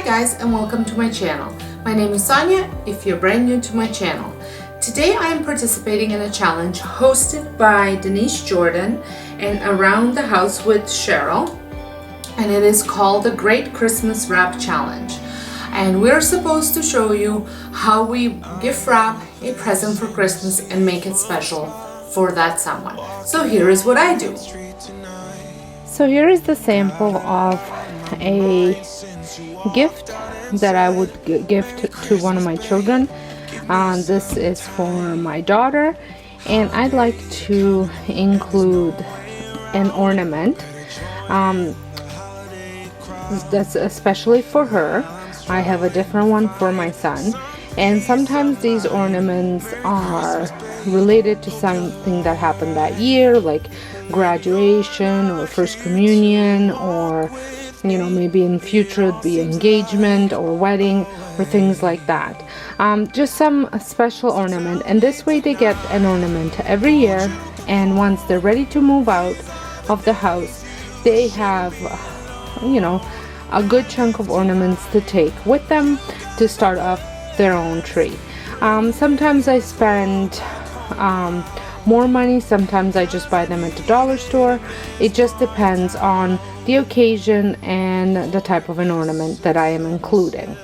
guys, and welcome to my channel. My name is Sonia if you're brand new to my channel. Today I am participating in a challenge hosted by Denise Jordan and Around the House with Cheryl, and it is called the Great Christmas Wrap Challenge. And we're supposed to show you how we gift wrap a present for Christmas and make it special for that someone. So here is what I do. So here is the sample of a gift that I would gift to one of my children. This is for my daughter, and I'd like to include an ornament that's especially for her. I have a different one for my son, and sometimes these ornaments are related to something that happened that year, like graduation or first communion, or maybe in future it'd be engagement or wedding or things like that. Just some special ornament, and this way they get an ornament every year, and once they're ready to move out of the house, they have a good chunk of ornaments to take with them to start off their own tree. Sometimes I spend more money, sometimes I just buy them at the dollar store. It just depends on the occasion and the type of an ornament that I am including.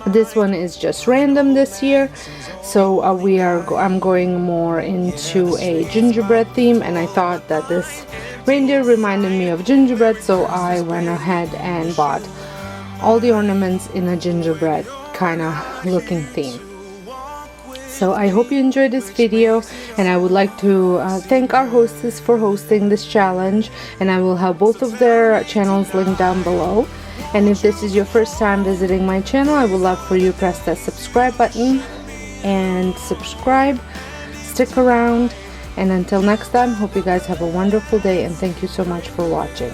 This one is just random this year, so I'm going more into a gingerbread theme, and I thought that this reindeer reminded me of gingerbread, so I went ahead and bought all the ornaments in a gingerbread kind of looking theme. So I hope you enjoyed this video, and I would like to thank our hostess for hosting this challenge, and I will have both of their channels linked down below. And if this is your first time visiting my channel, I would love for you to press that subscribe button and subscribe, stick around, and until next time, hope you guys have a wonderful day, and thank you so much for watching.